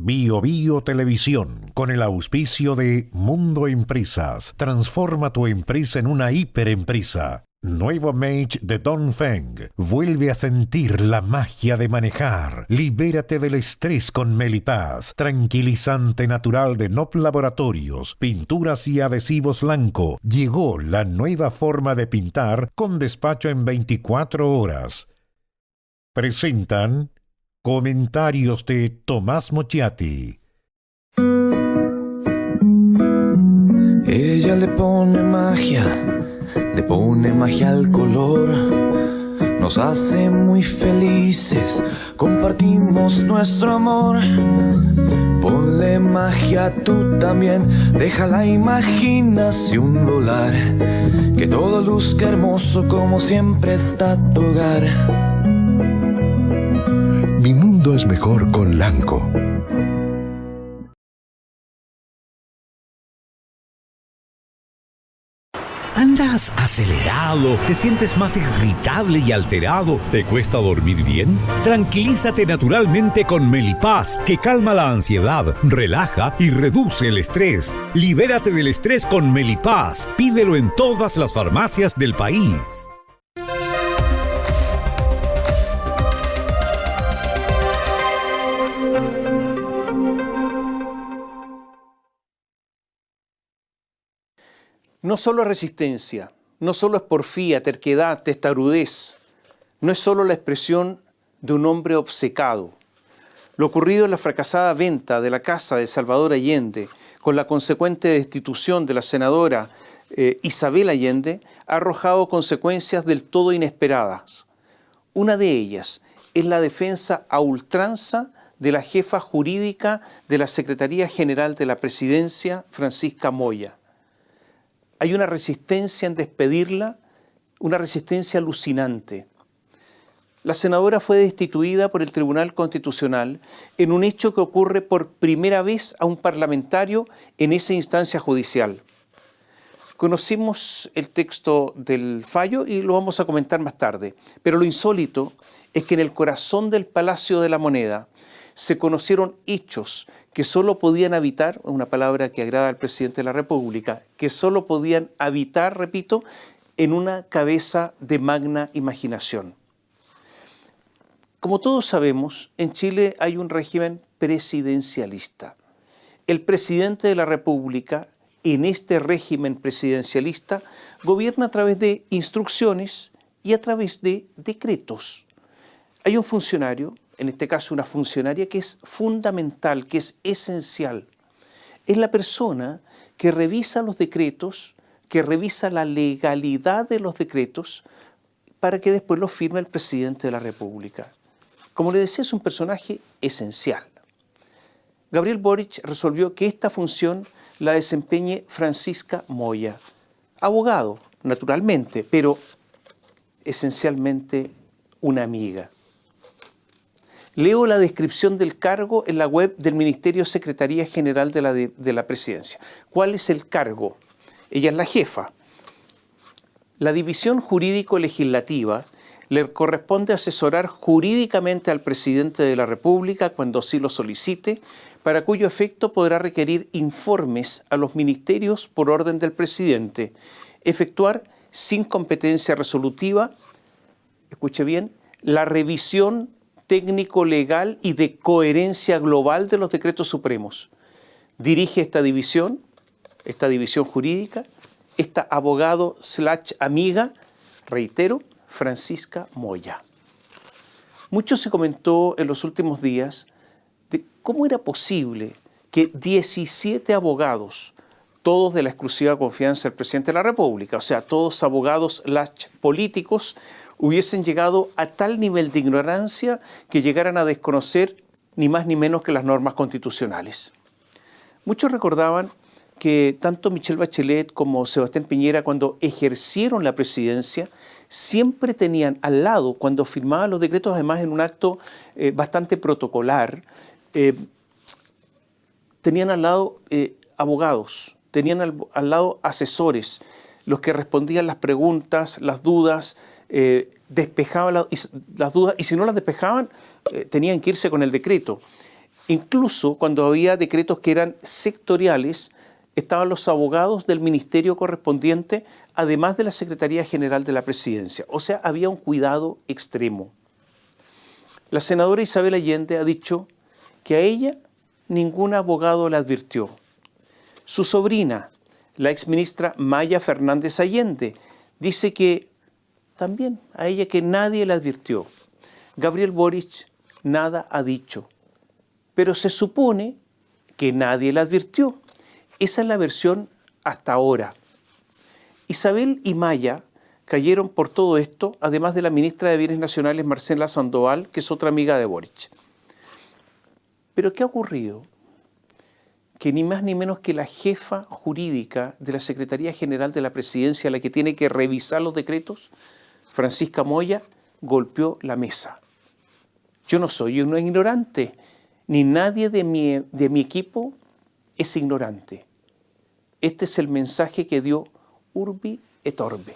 Bio Bio Televisión, con el auspicio de Mundo Empresas. Transforma tu empresa en una hiperempresa. Nuevo Mage de Dongfeng. Vuelve a sentir la magia de manejar. Libérate del estrés con Melipaz. Tranquilizante natural de Nop Laboratorios. Pinturas y adhesivos Lanco. Llegó la nueva forma de pintar con despacho en 24 horas. Presentan comentarios de Tomás Mochiati. Ella le pone magia al color, nos hace muy felices, compartimos nuestro amor. Ponle magia tú también, deja la imaginación volar, que todo luzca hermoso como siempre está tu hogar. Mi mundo es mejor con Lanco. ¿Andas acelerado? ¿Te sientes más irritable y alterado? ¿Te cuesta dormir bien? Tranquilízate naturalmente con Melipaz, que calma la ansiedad, relaja y reduce el estrés. Libérate del estrés con Melipaz. Pídelo en todas las farmacias del país. No solo es resistencia, no solo es porfía, terquedad, testarudez, no es solo la expresión de un hombre obcecado. Lo ocurrido en la fracasada venta de la casa de Salvador Allende, con la consecuente destitución de la senadora Isabel Allende, ha arrojado consecuencias del todo inesperadas. Una de ellas es la defensa a ultranza de la jefa jurídica de la Secretaría General de la Presidencia, Francisca Moya. Hay una resistencia en despedirla, una resistencia alucinante. La senadora fue destituida por el Tribunal Constitucional en un hecho que ocurre por primera vez a un parlamentario en esa instancia judicial. Conocimos el texto del fallo y lo vamos a comentar más tarde, pero lo insólito es que en el corazón del Palacio de la Moneda se conocieron hechos que solo podían habitar, una palabra que agrada al presidente de la República, que solo podían habitar, repito, en una cabeza de magna imaginación. Como todos sabemos, en Chile hay un régimen presidencialista. El presidente de la República, en este régimen presidencialista, gobierna a través de instrucciones y a través de decretos. Hay un funcionario, en este caso una funcionaria, que es fundamental, que es esencial. Es la persona que revisa los decretos, que revisa la legalidad de los decretos para que después los firme el presidente de la República. Como le decía, es un personaje esencial. Gabriel Boric resolvió que esta función la desempeñe Francisca Moya, abogado, naturalmente, pero esencialmente una amiga. Leo la descripción del cargo en la web del Ministerio Secretaría General de la Presidencia. ¿Cuál es el cargo? Ella es la jefa. La división jurídico-legislativa le corresponde asesorar jurídicamente al presidente de la República cuando así lo solicite, para cuyo efecto podrá requerir informes a los ministerios por orden del presidente, efectuar sin competencia resolutiva, escuche bien, la revisión técnico-legal y de coherencia global de los decretos supremos. Dirige esta división jurídica, esta abogado/amiga, reitero, Francisca Moya. Mucho se comentó en los últimos días de cómo era posible que 17 abogados, todos de la exclusiva confianza del presidente de la República, o sea, todos abogados/políticos, hubiesen llegado a tal nivel de ignorancia que llegaran a desconocer ni más ni menos que las normas constitucionales. Muchos recordaban que tanto Michelle Bachelet como Sebastián Piñera, cuando ejercieron la presidencia, siempre tenían al lado, cuando firmaban los decretos, además en un acto bastante protocolar, tenían al lado abogados, tenían al lado asesores, los que respondían las preguntas, las dudas, despejaban las dudas, y si no las despejaban, tenían que irse con el decreto. Incluso cuando había decretos que eran sectoriales, estaban los abogados del ministerio correspondiente, además de la Secretaría General de la Presidencia. O sea, había un cuidado extremo. La senadora Isabel Allende ha dicho que a ella ningún abogado la advirtió. Su sobrina, la exministra Maya Fernández Allende, dice que también a ella que nadie la advirtió. Gabriel Boric nada ha dicho, pero se supone que nadie la advirtió. Esa es la versión hasta ahora. Isabel y Maya cayeron por todo esto, además de la ministra de Bienes Nacionales, Marcela Sandoval, que es otra amiga de Boric. Pero ¿qué ha ocurrido? Que ni más ni menos que la jefa jurídica de la Secretaría General de la Presidencia, la que tiene que revisar los decretos, Francisca Moya, golpeó la mesa. Yo no soy una ignorante, ni nadie de mi equipo es ignorante. Este es el mensaje que dio Urbi et Orbi.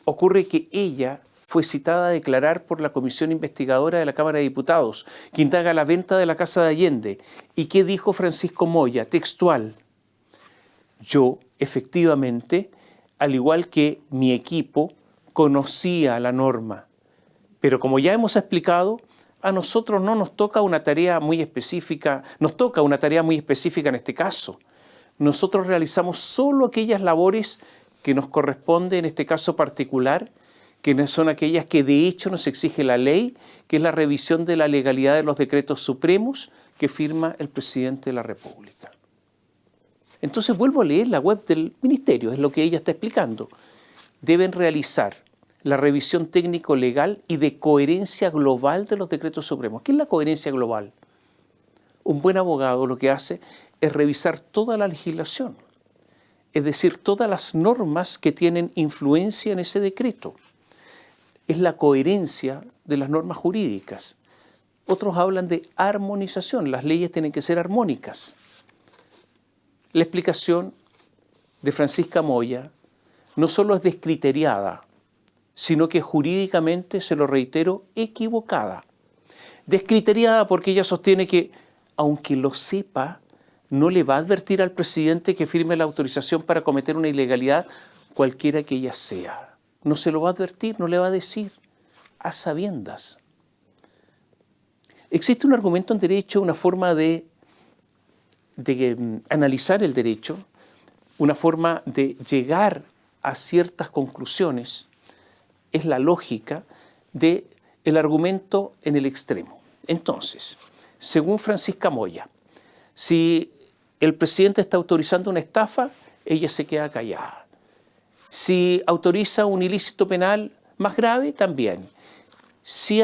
Ocurre que ella fue citada a declarar por la comisión investigadora de la Cámara de Diputados, que indaga la venta de la Casa de Allende. ¿Y qué dijo Francisco Moya? Textual: yo, efectivamente, al igual que mi equipo, conocía la norma. Pero como ya hemos explicado, a nosotros no nos toca una tarea muy específica, en este caso. Nosotros realizamos solo aquellas labores que nos corresponde en este caso particular, que son aquellas que de hecho nos exige la ley, que es la revisión de la legalidad de los decretos supremos que firma el presidente de la República. Entonces vuelvo a leer la web del ministerio, es lo que ella está explicando. Deben realizar la revisión técnico-legal y de coherencia global de los decretos supremos. ¿Qué es la coherencia global? Un buen abogado lo que hace es revisar toda la legislación, es decir, todas las normas que tienen influencia en ese decreto. Es la coherencia de las normas jurídicas. Otros hablan de armonización, las leyes tienen que ser armónicas. La explicación de Francisca Moya no solo es descriteriada, sino que jurídicamente, se lo reitero, equivocada. Descriteriada porque ella sostiene que, aunque lo sepa, no le va a advertir al presidente que firme la autorización para cometer una ilegalidad, cualquiera que ella sea. No se lo va a advertir, no le va a decir, a sabiendas. Existe un argumento en derecho, una forma de analizar el derecho, una forma de llegar a ciertas conclusiones, es la lógica del argumento en el extremo. Entonces, según Francisca Moya, si el presidente está autorizando una estafa, ella se queda callada. Si autoriza un ilícito penal más grave, también. Si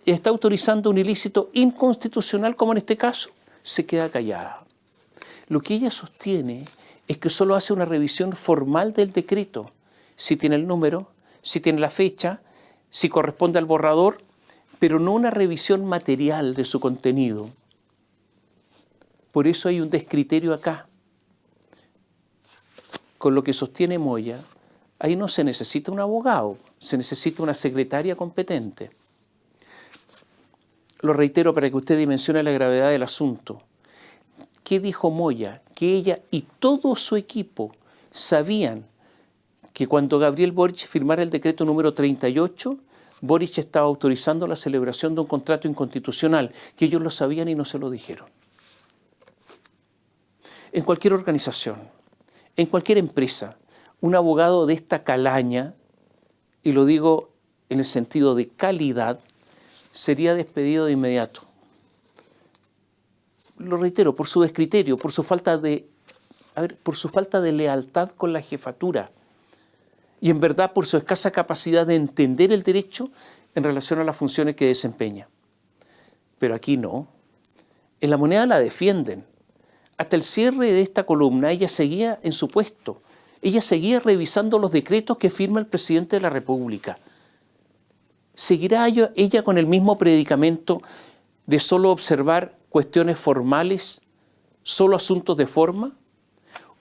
está autorizando un ilícito inconstitucional, como en este caso, se queda callada. Lo que ella sostiene es que solo hace una revisión formal del decreto, si tiene el número, si tiene la fecha, si corresponde al borrador, pero no una revisión material de su contenido. Por eso hay un descriterio acá. Con lo que sostiene Moya, ahí no se necesita un abogado, se necesita una secretaria competente. Lo reitero para que usted dimensione la gravedad del asunto. ¿Qué dijo Moya? Que ella y todo su equipo sabían que cuando Gabriel Boric firmara el decreto número 38, Boric estaba autorizando la celebración de un contrato inconstitucional, que ellos lo sabían y no se lo dijeron. En cualquier organización, en cualquier empresa, un abogado de esta calaña, y lo digo en el sentido de calidad, sería despedido de inmediato. Lo reitero, por su descriterio, por su falta de lealtad con la jefatura y en verdad por su escasa capacidad de entender el derecho en relación a las funciones que desempeña. Pero aquí no. En La Moneda la defienden. Hasta el cierre de esta columna ella seguía en su puesto. Ella seguía revisando los decretos que firma el presidente de la República. ¿Seguirá ella con el mismo predicamento de solo observar cuestiones formales, solo asuntos de forma?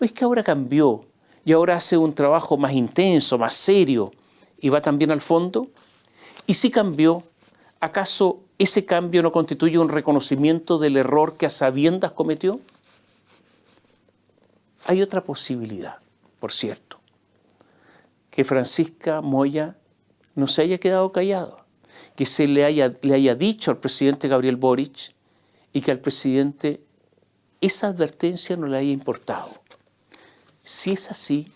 ¿O es que ahora cambió y ahora hace un trabajo más intenso, más serio y va también al fondo? Y si cambió, ¿acaso ¿ese cambio no constituye un reconocimiento del error que a sabiendas cometió? Hay otra posibilidad, por cierto, que Francisca Moya no se haya quedado callado, que le haya dicho al presidente Gabriel Boric y que al presidente esa advertencia no le haya importado. Si es así,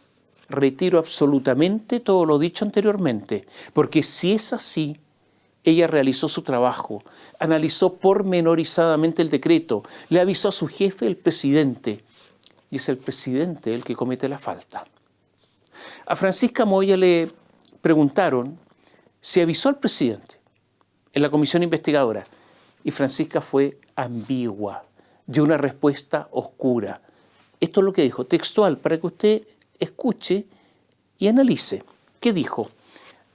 retiro absolutamente todo lo dicho anteriormente, porque si es así, ella realizó su trabajo, analizó pormenorizadamente el decreto, le avisó a su jefe, el presidente, y es el presidente el que comete la falta. A Francisca Moya le preguntaron si avisó al presidente en la comisión investigadora, y Francisca fue ambigua, dio una respuesta oscura. Esto es lo que dijo, textual, para que usted escuche y analice. ¿Qué dijo?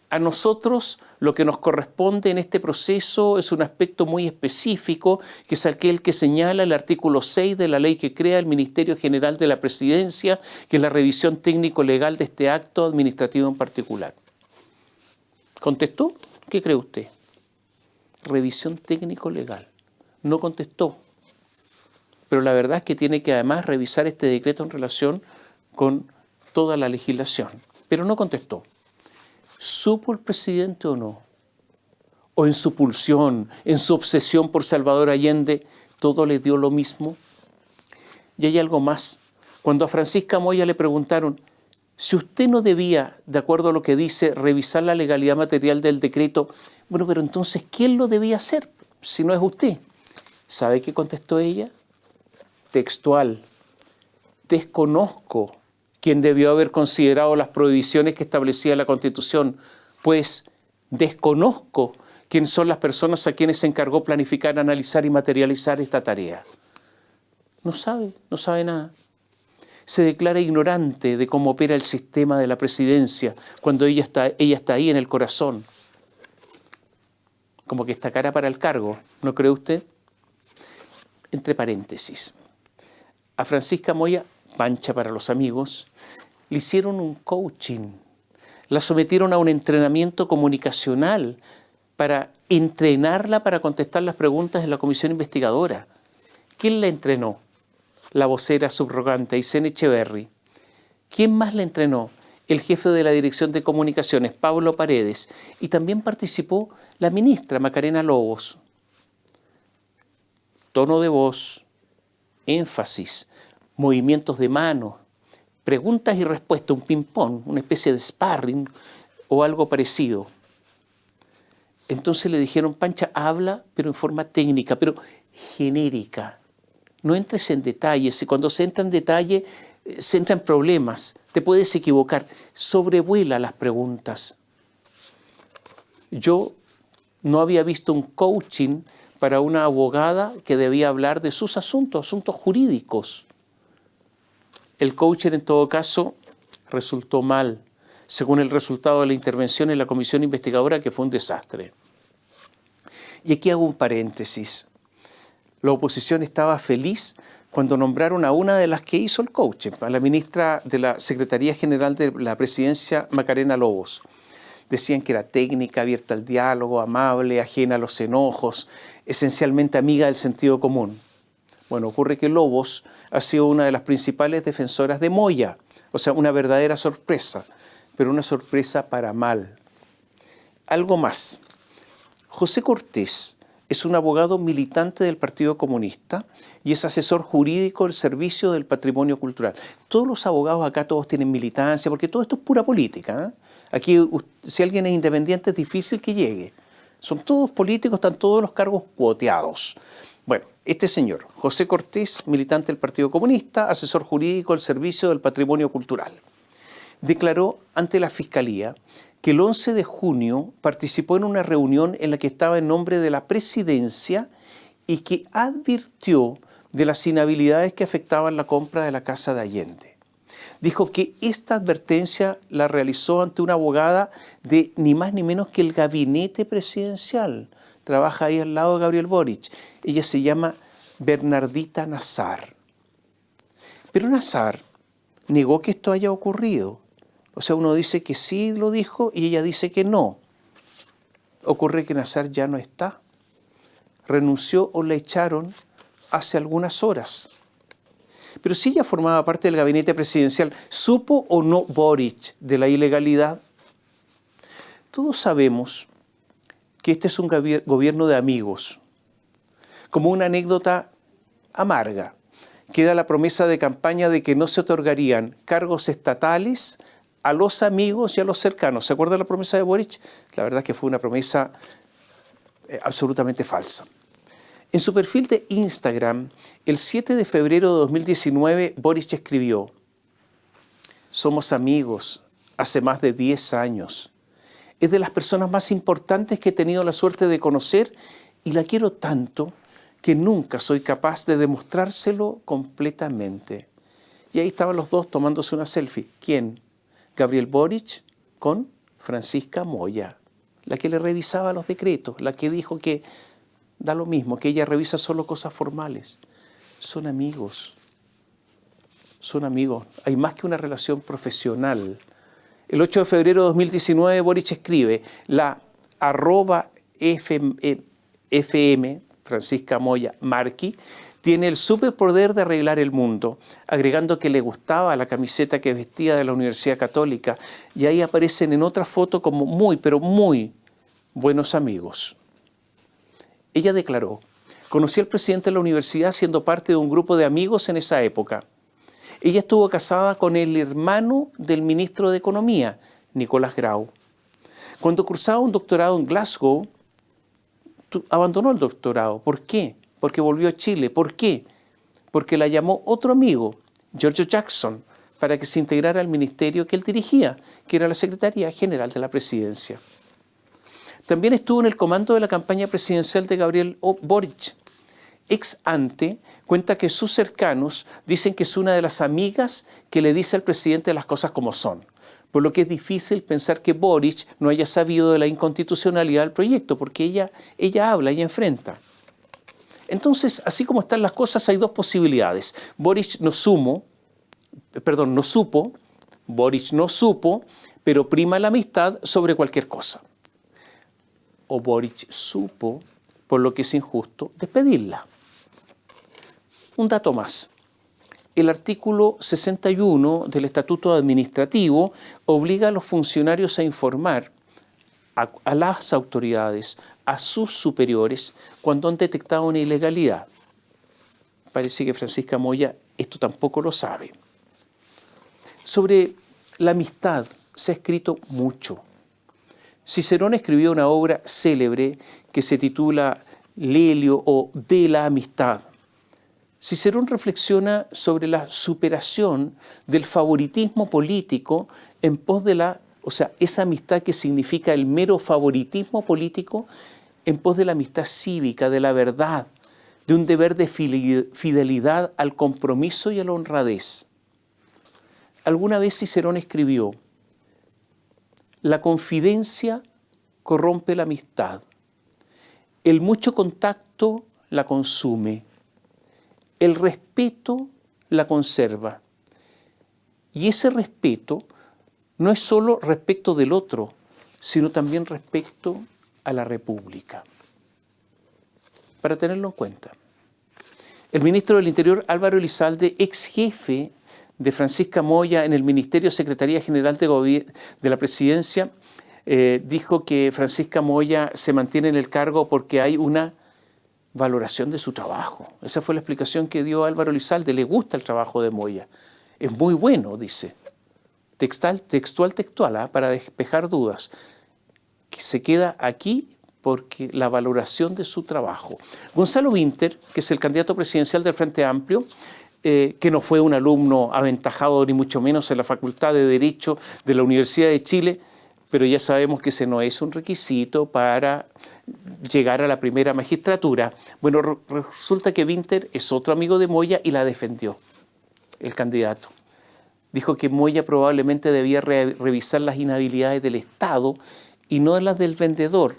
A nosotros lo que nos corresponde en este proceso es un aspecto muy específico, que es aquel que señala el artículo 6 de la ley que crea el Ministerio General de la Presidencia, que es la revisión técnico-legal de este acto administrativo en particular. ¿Contestó? ¿Qué cree usted? Revisión técnico-legal. No contestó. Pero la verdad es que tiene que además revisar este decreto en relación con toda la legislación. Pero no contestó. ¿Supo el presidente o no? ¿O en su pulsión, en su obsesión por Salvador Allende, todo le dio lo mismo? Y hay algo más. Cuando a Francisca Moya le preguntaron, si usted no debía, de acuerdo a lo que dice, revisar la legalidad material del decreto, bueno, pero entonces, ¿quién lo debía hacer si no es usted? ¿Sabe qué contestó ella? Textual, desconozco quién debió haber considerado las prohibiciones que establecía la Constitución, pues desconozco quiénes son las personas a quienes se encargó planificar, analizar y materializar esta tarea. No sabe nada. Se declara ignorante de cómo opera el sistema de la presidencia cuando ella está ahí en el corazón. Como que está cara para el cargo, ¿no cree usted? Entre paréntesis. A Francisca Moya, Pancha para los amigos, le hicieron un coaching, la sometieron a un entrenamiento comunicacional para entrenarla para contestar las preguntas de la comisión investigadora. ¿Quién la entrenó? La vocera subrogante, Aysén Echeverry. ¿Quién más la entrenó? El jefe de la Dirección de Comunicaciones, Pablo Paredes. Y también participó la ministra Macarena Lobos. Tono de voz, énfasis, movimientos de mano, preguntas y respuestas, un ping-pong, una especie de sparring o algo parecido. Entonces le dijeron, Pancha, habla, pero en forma técnica, pero genérica. No entres en detalles. Y cuando se entra en detalle, se entran problemas. Te puedes equivocar. Sobrevuela las preguntas. Yo no había visto un coaching para una abogada que debía hablar de sus asuntos jurídicos. El coaching, en todo caso, resultó mal, según el resultado de la intervención en la comisión investigadora, que fue un desastre. Y aquí hago un paréntesis. La oposición estaba feliz cuando nombraron a una de las que hizo el coaching, a la ministra de la Secretaría General de la Presidencia, Macarena Lobos. Decían que era técnica, abierta al diálogo, amable, ajena a los enojos, esencialmente amiga del sentido común. Bueno, ocurre que Lobos ha sido una de las principales defensoras de Moya, o sea, una verdadera sorpresa, pero una sorpresa para mal. Algo más. José Cortés es un abogado militante del Partido Comunista y es asesor jurídico del Servicio del Patrimonio Cultural. Todos los abogados acá todos tienen militancia, porque todo esto es pura política, ¿eh? Aquí, si alguien es independiente, es difícil que llegue. Son todos políticos, están todos los cargos cuoteados. Bueno, este señor, José Cortés, militante del Partido Comunista, asesor jurídico del Servicio del Patrimonio Cultural, declaró ante la Fiscalía que el 11 de junio participó en una reunión en la que estaba en nombre de la Presidencia y que advirtió de las inhabilidades que afectaban la compra de la casa de Allende. Dijo que esta advertencia la realizó ante una abogada de ni más ni menos que el gabinete presidencial. Trabaja ahí al lado de Gabriel Boric. Ella se llama Bernardita Nazar. Pero Nazar negó que esto haya ocurrido. O sea, uno dice que sí lo dijo y ella dice que no. Ocurre que Nazar ya no está. renunció o la echaron hace algunas horas. Pero si ella formaba parte del gabinete presidencial, ¿supo o no Boric de la ilegalidad? Todos sabemos que este es un gobierno de amigos. Como una anécdota amarga, queda la promesa de campaña de que no se otorgarían cargos estatales a los amigos y a los cercanos. ¿Se acuerda la promesa de Boric? La verdad es que fue una promesa absolutamente falsa. En su perfil de Instagram, el 7 de febrero de 2019, Boric escribió: somos amigos hace más de 10 años. Es de las personas más importantes que he tenido la suerte de conocer y la quiero tanto que nunca soy capaz de demostrárselo completamente. Y ahí estaban los dos tomándose una selfie. ¿Quién? Gabriel Boric con Francisca Moya, la que le revisaba los decretos, la que dijo que da lo mismo, que ella revisa solo cosas formales. Son amigos. Son amigos. Hay más que una relación profesional. El 8 de febrero de 2019, Boric escribe: la @FM, Francisca Moya Marqui, tiene el superpoder de arreglar el mundo, agregando que le gustaba la camiseta que vestía de la Universidad Católica, y ahí aparecen en otra foto como muy, pero muy buenos amigos. Ella declaró: conocí al presidente de la universidad siendo parte de un grupo de amigos en esa época. Ella estuvo casada con el hermano del ministro de Economía, Nicolás Grau. Cuando cursaba un doctorado en Glasgow, abandonó el doctorado. ¿Por qué? Porque volvió a Chile. ¿Por qué? Porque la llamó otro amigo, Giorgio Jackson, para que se integrara al ministerio que él dirigía, que era la Secretaría General de la Presidencia. También estuvo en el comando de la campaña presidencial de Gabriel Boric. Ex ante, cuenta que sus cercanos dicen que es una de las amigas que le dice al presidente las cosas como son, por lo que es difícil pensar que Boric no haya sabido de la inconstitucionalidad del proyecto, porque ella habla, ella enfrenta. Entonces, así como están las cosas, hay dos posibilidades. Boric no supo, pero prima la amistad sobre cualquier cosa. O Boric supo, por lo que es injusto, despedirla. Un dato más. El artículo 61 del Estatuto Administrativo obliga a los funcionarios a informar a las autoridades, a sus superiores, cuando han detectado una ilegalidad. Parece que Francisca Moya esto tampoco lo sabe. Sobre la amistad se ha escrito mucho. Cicerón escribió una obra célebre que se titula Lelio o De la amistad. Cicerón reflexiona sobre la superación del favoritismo político en pos de esa amistad que significa el mero favoritismo político en pos de la amistad cívica, de la verdad, de un deber de fidelidad al compromiso y a la honradez. Alguna vez Cicerón escribió: la confidencia corrompe la amistad, el mucho contacto la consume, el respeto la conserva. Y ese respeto no es solo respecto del otro, sino también respecto a la República. Para tenerlo en cuenta. El ministro del Interior, Álvaro Elizalde, ex jefe de Francisca Moya en el Ministerio Secretaría General de la Presidencia, dijo que Francisca Moya se mantiene en el cargo porque hay una valoración de su trabajo. Esa fue la explicación que dio Álvaro Elizalde. Le gusta el trabajo de Moya. Es muy bueno, dice. Textual, para despejar dudas. Que se queda aquí porque la valoración de su trabajo. Gonzalo Vinter, que es el candidato presidencial del Frente Amplio, que no fue un alumno aventajado ni mucho menos en la Facultad de Derecho de la Universidad de Chile, pero ya sabemos que ese no es un requisito para llegar a la primera magistratura. Bueno, resulta que Vinter es otro amigo de Moya y la defendió, el candidato. Dijo que Moya probablemente debía revisar las inhabilidades del Estado y no las del vendedor.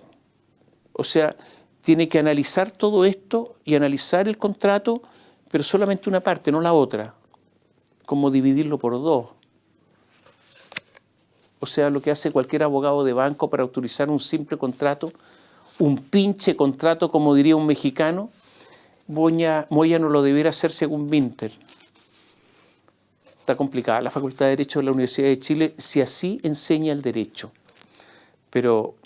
O sea, tiene que analizar todo esto y analizar el contrato, pero solamente una parte, no la otra. Como dividirlo por dos. O sea, lo que hace cualquier abogado de banco para autorizar un simple contrato un pinche contrato, como diría un mexicano, Moya no lo debiera hacer según Winter. Está complicada la Facultad de Derecho de la Universidad de Chile si así enseña el derecho. Pero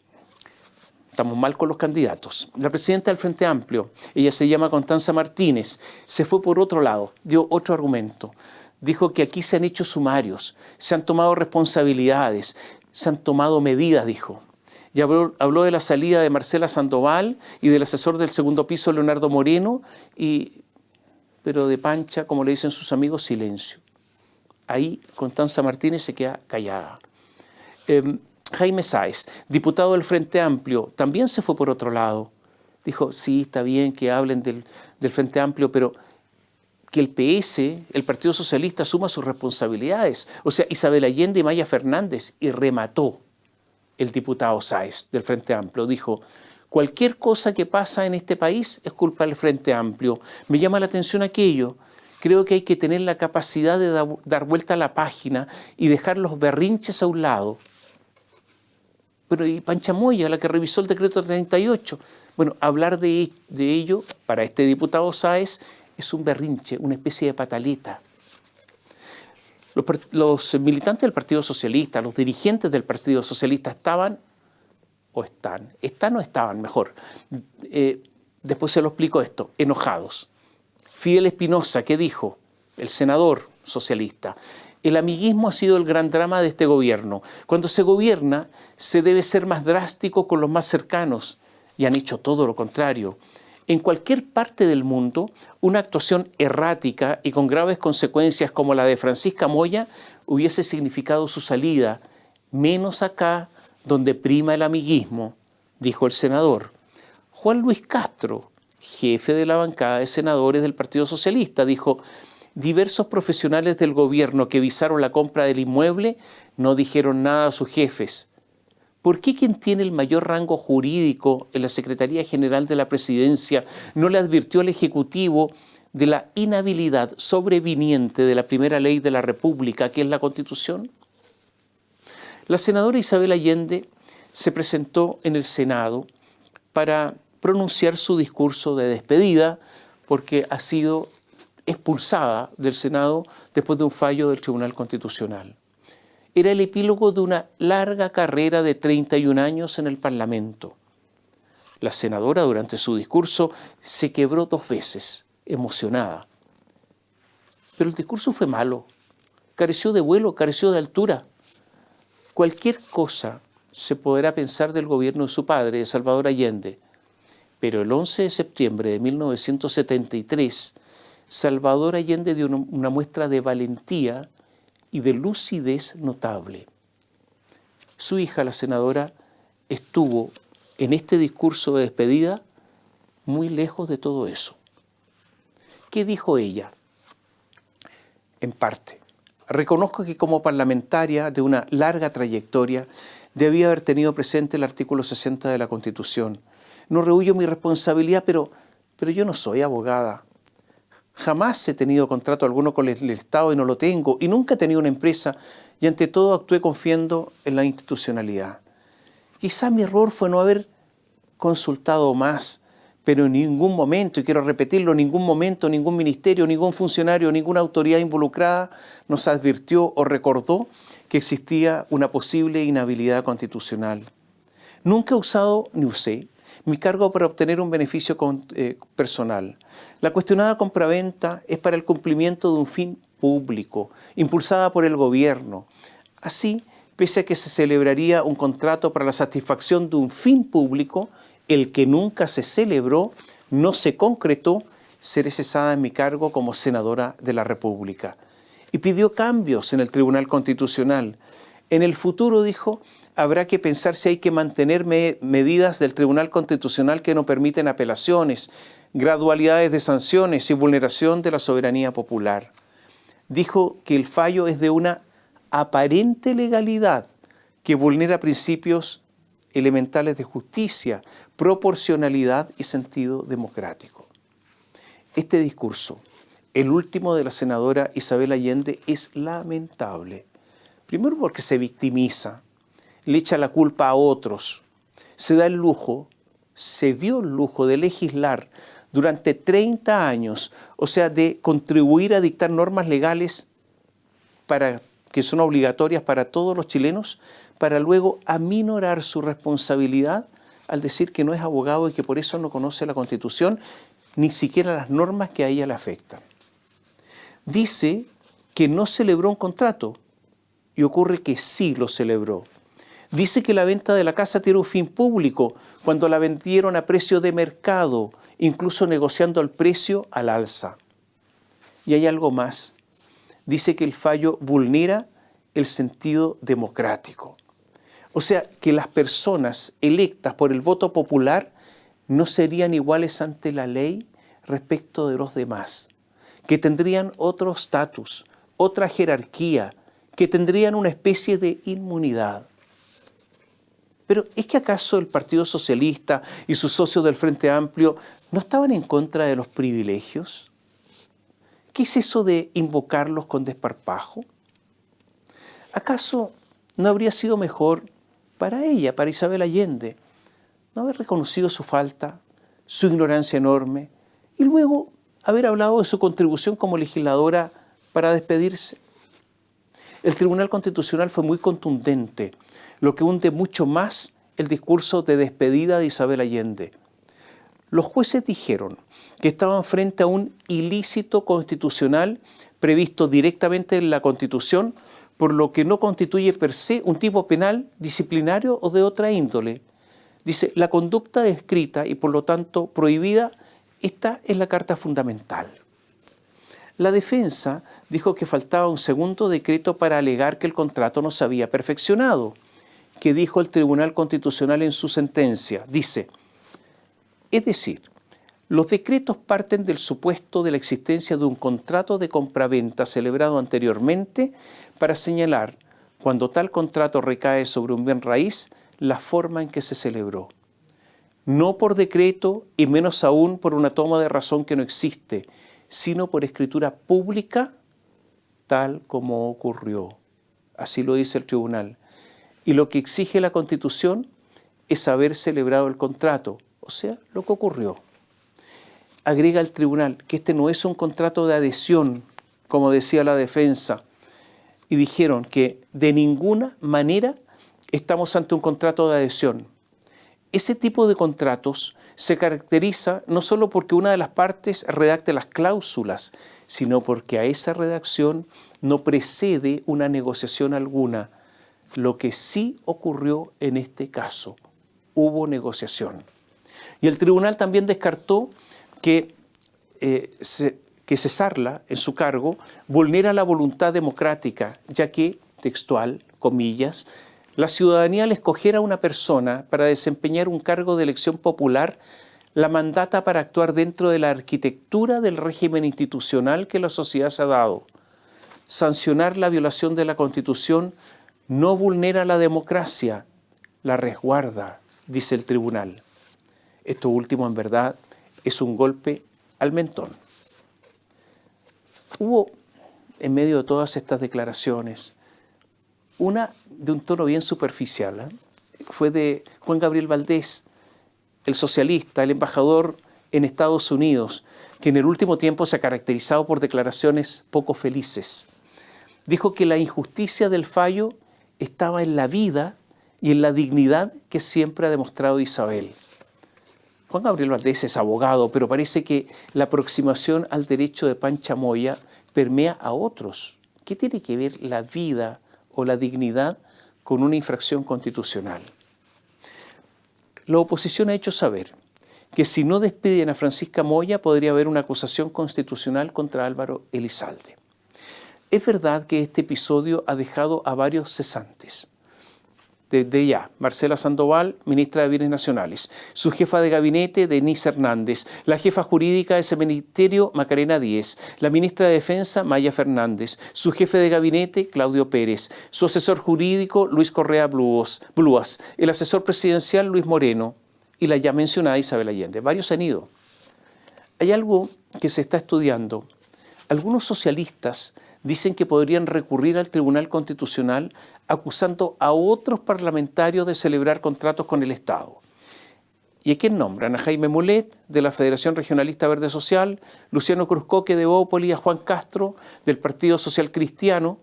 estamos mal con los candidatos. La presidenta del Frente Amplio, ella se llama Constanza Martínez, se fue por otro lado, dio otro argumento. Dijo que aquí se han hecho sumarios, se han tomado responsabilidades, se han tomado medidas, dijo. Y habló de la salida de Marcela Sandoval y del asesor del segundo piso, Leonardo Moreno, pero de pancha, como le dicen sus amigos, silencio. Ahí Constanza Martínez se queda callada. Jaime Sáez, diputado del Frente Amplio, también se fue por otro lado. Dijo, sí, está bien que hablen del Frente Amplio, pero que el PS, el Partido Socialista, asuma sus responsabilidades. O sea, Isabel Allende y Maya Fernández, y remató el diputado Sáez del Frente Amplio. Dijo, cualquier cosa que pasa en este país es culpa del Frente Amplio. Me llama la atención aquello. Creo que hay que tener la capacidad de dar vuelta a la página y dejar los berrinches a un lado. Pero y Pancha Moya, la que revisó el decreto 38. Bueno, hablar de ello para este diputado Sáez es un berrinche, una especie de pataleta. Los militantes del Partido Socialista, los dirigentes del Partido Socialista estaban o estaban mejor. Después se lo explico esto, enojados. Fidel Espinosa, ¿qué dijo? El senador socialista. El amiguismo ha sido el gran drama de este gobierno. Cuando se gobierna, se debe ser más drástico con los más cercanos, y han hecho todo lo contrario. En cualquier parte del mundo, una actuación errática y con graves consecuencias como la de Francisca Moya hubiese significado su salida, menos acá, donde prima el amiguismo, dijo el senador. Juan Luis Castro, jefe de la bancada de senadores del Partido Socialista, dijo: diversos profesionales del gobierno que visaron la compra del inmueble no dijeron nada a sus jefes. ¿Por qué quien tiene el mayor rango jurídico en la Secretaría General de la Presidencia no le advirtió al Ejecutivo de la inhabilidad sobreviniente de la primera ley de la República, que es la Constitución? La senadora Isabel Allende se presentó en el Senado para pronunciar su discurso de despedida porque ha sido expulsada del Senado después de un fallo del Tribunal Constitucional. Era el epílogo de una larga carrera de 31 años en el Parlamento. La senadora durante su discurso se quebró 2 veces, emocionada. Pero el discurso fue malo, careció de vuelo, careció de altura. Cualquier cosa se podrá pensar del gobierno de su padre, de Salvador Allende, pero el 11 de septiembre de 1973, Salvador Allende dio una muestra de valentía y de lucidez notable. Su hija, la senadora, estuvo en este discurso de despedida muy lejos de todo eso. ¿Qué dijo ella? En parte, reconozco que como parlamentaria de una larga trayectoria debía haber tenido presente el artículo 60 de la Constitución. No rehuyo mi responsabilidad, pero yo no soy abogada. Jamás he tenido contrato alguno con el Estado y no lo tengo, y nunca he tenido una empresa, y ante todo actué confiando en la institucionalidad. Quizá mi error fue no haber consultado más, pero en ningún momento, y quiero repetirlo, en ningún momento, ningún ministerio, ningún funcionario, ninguna autoridad involucrada nos advirtió o recordó que existía una posible inhabilidad constitucional. Nunca he usado ni usé mi cargo para obtener un beneficio personal. La cuestionada compraventa es para el cumplimiento de un fin público, impulsada por el gobierno. Así, pese a que se celebraría un contrato para la satisfacción de un fin público, el que nunca se celebró, no se concretó, seré cesada en mi cargo como senadora de la República. Y pidió cambios en el Tribunal Constitucional. En el futuro, dijo, habrá que pensar si hay que mantener medidas del Tribunal Constitucional que no permiten apelaciones, gradualidades de sanciones y vulneración de la soberanía popular. Dijo que el fallo es de una aparente legalidad que vulnera principios elementales de justicia, proporcionalidad y sentido democrático. Este discurso, el último de la senadora Isabel Allende, es lamentable. Primero porque se victimiza, le echa la culpa a otros, se da el lujo, se dio el lujo de legislar durante 30 años, o sea, de contribuir a dictar normas legales que son obligatorias para todos los chilenos, para luego aminorar su responsabilidad al decir que no es abogado y que por eso no conoce la Constitución, ni siquiera las normas que a ella le afectan. Dice que no celebró un contrato, y ocurre que sí lo celebró. Dice que la venta de la casa tiene un fin público cuando la vendieron a precio de mercado, incluso negociando el precio al alza. Y hay algo más. Dice que el fallo vulnera el sentido democrático. O sea, que las personas electas por el voto popular no serían iguales ante la ley respecto de los demás, que tendrían otro estatus, otra jerarquía, que tendrían una especie de inmunidad. Pero ¿es que acaso el Partido Socialista y sus socios del Frente Amplio no estaban en contra de los privilegios? ¿Qué es eso de invocarlos con desparpajo? ¿Acaso no habría sido mejor para ella, para Isabel Allende, no haber reconocido su falta, su ignorancia enorme, y luego haber hablado de su contribución como legisladora para despedirse? El Tribunal Constitucional fue muy contundente, lo que hunde mucho más el discurso de despedida de Isabel Allende. Los jueces dijeron que estaban frente a un ilícito constitucional previsto directamente en la Constitución, por lo que no constituye per se un tipo penal, disciplinario o de otra índole. Dice, la conducta descrita y por lo tanto prohibida está en la Carta Fundamental. La defensa dijo que faltaba un segundo decreto para alegar que el contrato no se había perfeccionado. Que dijo el Tribunal Constitucional en su sentencia. Dice, es decir, los decretos parten del supuesto de la existencia de un contrato de compraventa celebrado anteriormente para señalar, cuando tal contrato recae sobre un bien raíz, la forma en que se celebró. No por decreto y menos aún por una toma de razón que no existe, sino por escritura pública, tal como ocurrió. Así lo dice el tribunal. Y lo que exige la Constitución es haber celebrado el contrato, o sea, lo que ocurrió. Agrega el tribunal que este no es un contrato de adhesión, como decía la defensa, y dijeron que de ninguna manera estamos ante un contrato de adhesión. Ese tipo de contratos se caracteriza no solo porque una de las partes redacte las cláusulas, sino porque a esa redacción no precede una negociación alguna. Lo que sí ocurrió en este caso, hubo negociación. Y el tribunal también descartó que cesarla en su cargo vulnera la voluntad democrática, ya que, textual, comillas, la ciudadanía al escoger a una persona para desempeñar un cargo de elección popular la mandata para actuar dentro de la arquitectura del régimen institucional que la sociedad se ha dado. Sancionar la violación de la Constitución no vulnera la democracia, la resguarda, dice el tribunal. Esto último, en verdad, es un golpe al mentón. Hubo, en medio de todas estas declaraciones, una de un tono bien superficial, fue de Juan Gabriel Valdés, el socialista, el embajador en Estados Unidos, que en el último tiempo se ha caracterizado por declaraciones poco felices. Dijo que la injusticia del fallo estaba en la vida y en la dignidad que siempre ha demostrado Isabel. Juan Gabriel Valdés es abogado, pero parece que la aproximación al derecho de Pancha Moya permea a otros. ¿Qué tiene que ver la vida o la dignidad con una infracción constitucional? La oposición ha hecho saber que si no despiden a Francisca Moya podría haber una acusación constitucional contra Álvaro Elizalde. Es verdad que este episodio ha dejado a varios cesantes. Desde ya, Marcela Sandoval, ministra de Bienes Nacionales, su jefa de gabinete, Denise Hernández, la jefa jurídica de ese ministerio, Macarena Díez, la ministra de Defensa, Maya Fernández, su jefe de gabinete, Claudio Pérez, su asesor jurídico, Luis Correa Bluas, el asesor presidencial, Luis Moreno, y la ya mencionada Isabel Allende. Varios han ido. Hay algo que se está estudiando. Algunos socialistas dicen que podrían recurrir al Tribunal Constitucional acusando a otros parlamentarios de celebrar contratos con el Estado. ¿Y a quién nombran? A Jaime Mulet, de la Federación Regionalista Verde Social, Luciano Cruzcoque de Bópoli, a Juan Castro, del Partido Social Cristiano,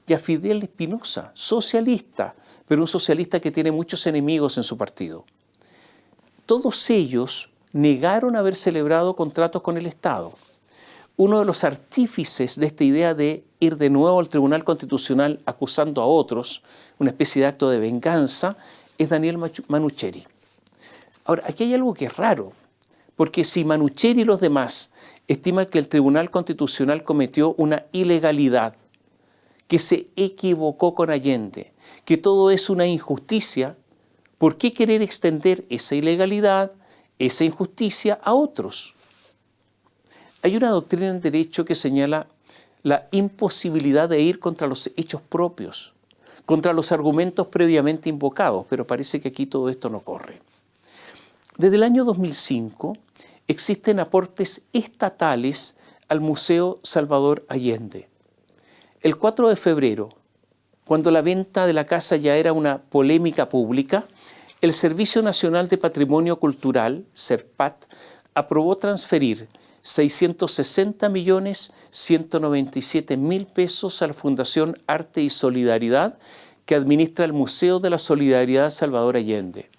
y a Fidel Espinosa, socialista, pero un socialista que tiene muchos enemigos en su partido. Todos ellos negaron haber celebrado contratos con el Estado. Uno de los artífices de esta idea de ir de nuevo al Tribunal Constitucional acusando a otros, una especie de acto de venganza, es Daniel Manucheri. Ahora, aquí hay algo que es raro, porque si Manucheri y los demás estiman que el Tribunal Constitucional cometió una ilegalidad, que se equivocó con Allende, que todo es una injusticia, ¿por qué querer extender esa ilegalidad, esa injusticia a otros? Hay una doctrina en derecho que señala la imposibilidad de ir contra los hechos propios, contra los argumentos previamente invocados, pero parece que aquí todo esto no corre. Desde el año 2005 existen aportes estatales al Museo Salvador Allende. El 4 de febrero, cuando la venta de la casa ya era una polémica pública, el Servicio Nacional de Patrimonio Cultural, SERPAT, aprobó transferir 660.197.000 pesos a la Fundación Arte y Solidaridad que administra el Museo de la Solidaridad Salvador Allende.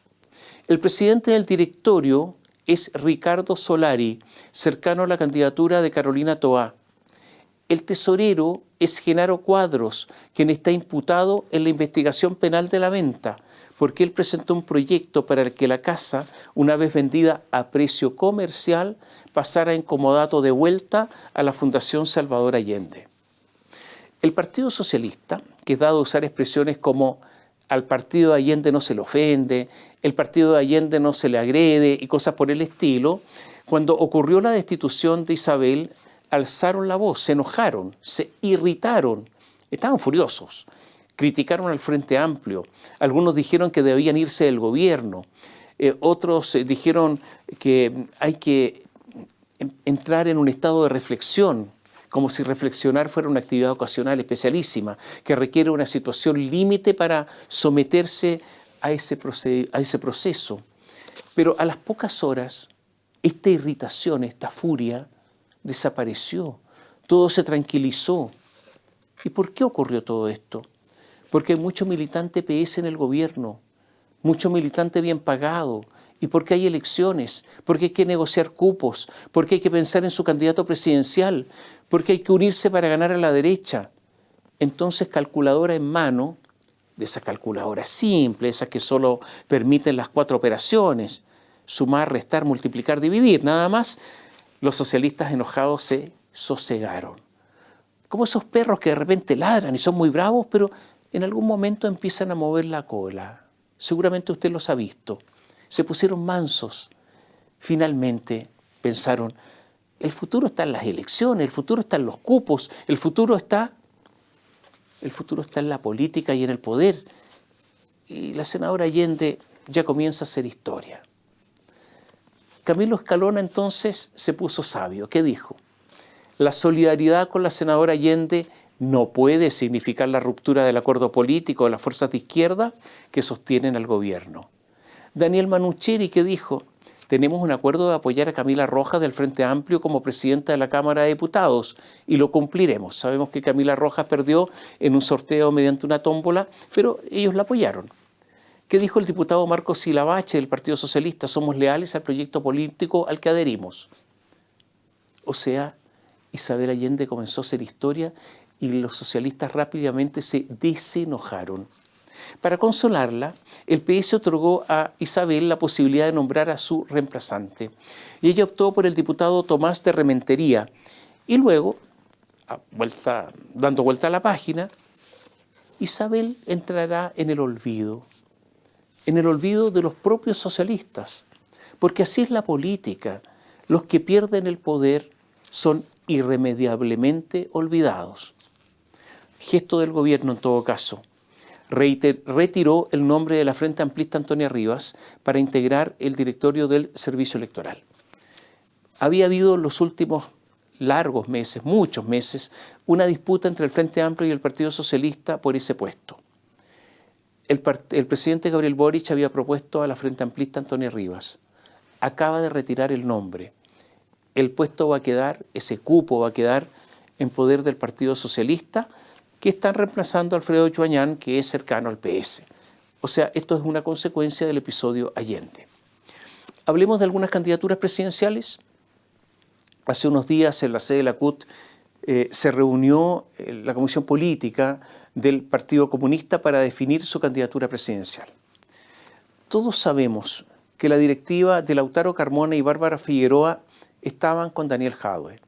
El presidente del directorio es Ricardo Solari, cercano a la candidatura de Carolina Toá. El tesorero es Genaro Cuadros, quien está imputado en la investigación penal de la venta, porque él presentó un proyecto para que la casa, una vez vendida a precio comercial, pasara en comodato de vuelta a la Fundación Salvador Allende. El Partido Socialista, que es dado a usar expresiones como al partido de Allende no se le ofende, el partido de Allende no se le agrede y cosas por el estilo, cuando ocurrió la destitución de Isabel, alzaron la voz, se enojaron, se irritaron, estaban furiosos, criticaron al Frente Amplio, algunos dijeron que debían irse del gobierno, otros dijeron que hay que entrar en un estado de reflexión, como si reflexionar fuera una actividad ocasional especialísima, que requiere una situación límite para someterse a ese proceso. Pero a las pocas horas, esta irritación, esta furia, desapareció. Todo se tranquilizó. ¿Y por qué ocurrió todo esto? Porque hay mucho militante PS en el gobierno, mucho militante bien pagado, y porque hay elecciones, porque hay que negociar cupos, porque hay que pensar en su candidato presidencial, porque hay que unirse para ganar a la derecha. Entonces, calculadora en mano, de esa calculadora simple, esas que solo permiten las 4 operaciones, sumar, restar, multiplicar, dividir, nada más, los socialistas enojados se sosegaron. Como esos perros que de repente ladran y son muy bravos, pero en algún momento empiezan a mover la cola. Seguramente usted los ha visto. Se pusieron mansos. Finalmente pensaron, el futuro está en las elecciones, el futuro está en los cupos, el futuro está en la política y en el poder. Y la senadora Allende ya comienza a hacer historia. Camilo Escalona entonces se puso sabio. ¿Qué dijo? La solidaridad con la senadora Allende no puede significar la ruptura del acuerdo político de las fuerzas de izquierda que sostienen al gobierno. Daniel Manucheri, que dijo, tenemos un acuerdo de apoyar a Camila Rojas del Frente Amplio como presidenta de la Cámara de Diputados y lo cumpliremos. Sabemos que Camila Rojas perdió en un sorteo mediante una tómbola, pero ellos la apoyaron. ¿Qué dijo el diputado Marcos Silavache del Partido Socialista? Somos leales al proyecto político al que adherimos. O sea, Isabel Allende comenzó a hacer historia y los socialistas rápidamente se desenojaron. Para consolarla, el PS otorgó a Isabel la posibilidad de nombrar a su reemplazante. Y ella optó por el diputado Tomás de Rementería. Y luego, dando vuelta a la página, Isabel entrará en el olvido de los propios socialistas. Porque así es la política. Los que pierden el poder son irremediablemente olvidados. Gesto del gobierno en todo caso. Retiró el nombre de la Frente Amplista Antonia Rivas para integrar el directorio del Servicio Electoral. Había habido en los últimos largos meses, muchos meses, una disputa entre el Frente Amplio y el Partido Socialista por ese puesto. El presidente Gabriel Boric había propuesto a la Frente Amplista Antonia Rivas. acaba de retirar el nombre. El puesto va a quedar, ese cupo va a quedar en poder del Partido Socialista, que están reemplazando a Alfredo Chuañán, que es cercano al PS. O sea, esto es una consecuencia del episodio Allende. Hablemos de algunas candidaturas presidenciales. Hace unos días en la sede de la CUT se reunió la Comisión Política del Partido Comunista para definir su candidatura presidencial. Todos sabemos que la directiva de Lautaro Carmona y Bárbara Figueroa estaban con Daniel Jadwe,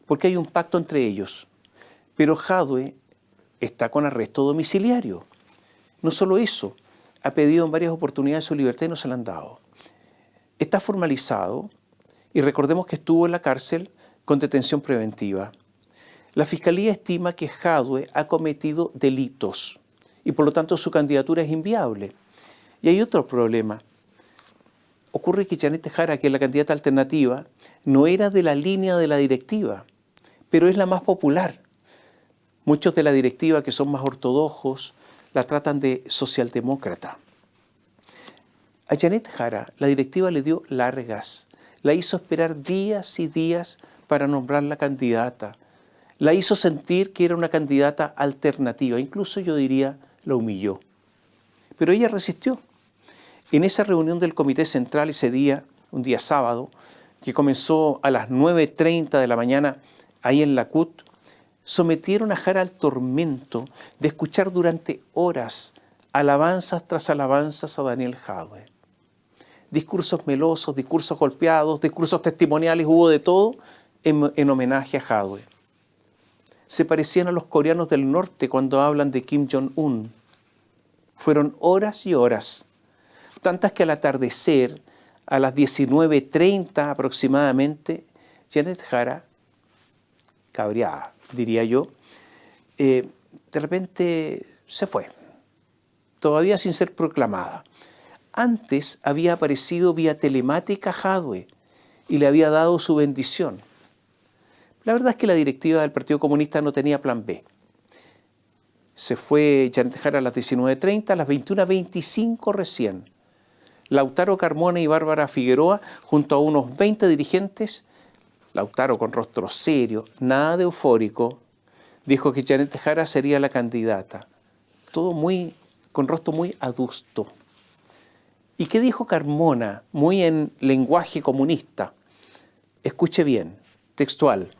porque hay un pacto entre ellos. Pero Jadwe está con arresto domiciliario. No solo eso, ha pedido en varias oportunidades su libertad y no se la han dado. Está formalizado y recordemos que estuvo en la cárcel con detención preventiva. La Fiscalía estima que Jadwe ha cometido delitos y por lo tanto su candidatura es inviable. Y hay otro problema. Ocurre que Janet Jara, que es la candidata alternativa, no era de la línea de la directiva, pero es la más popular. Muchos de la directiva que son más ortodoxos la tratan de socialdemócrata. A Janet Jara la directiva le dio largas, la hizo esperar días y días para nombrarla candidata, la hizo sentir que era una candidata alternativa, incluso yo diría la humilló. Pero ella resistió. En esa reunión del Comité Central ese día, un día sábado, que comenzó a las 9:30 de la mañana ahí en la CUT, sometieron a Jara al tormento de escuchar durante horas alabanzas tras alabanzas a Daniel Jadwe. Discursos melosos, discursos golpeados, discursos testimoniales, hubo de todo en homenaje a Jadwe. Se parecían a los coreanos del norte cuando hablan de Kim Jong-un. Fueron horas y horas, tantas que al atardecer, a las 19:30 aproximadamente, Janet Jara, cabreada, diría yo, de repente se fue, todavía sin ser proclamada. Antes había aparecido vía telemática Jadwe y le había dado su bendición. La verdad es que la directiva del Partido Comunista no tenía plan B. Se fue Janet Jara a las 19:30, a las 21:25 recién. Lautaro Carmona y Bárbara Figueroa, junto a unos 20 dirigentes, Lautaro con rostro serio, nada de eufórico, dijo que Janet Jara sería la candidata. Todo con rostro muy adusto. ¿Y qué dijo Carmona? Muy en lenguaje comunista. Escuche bien, textual.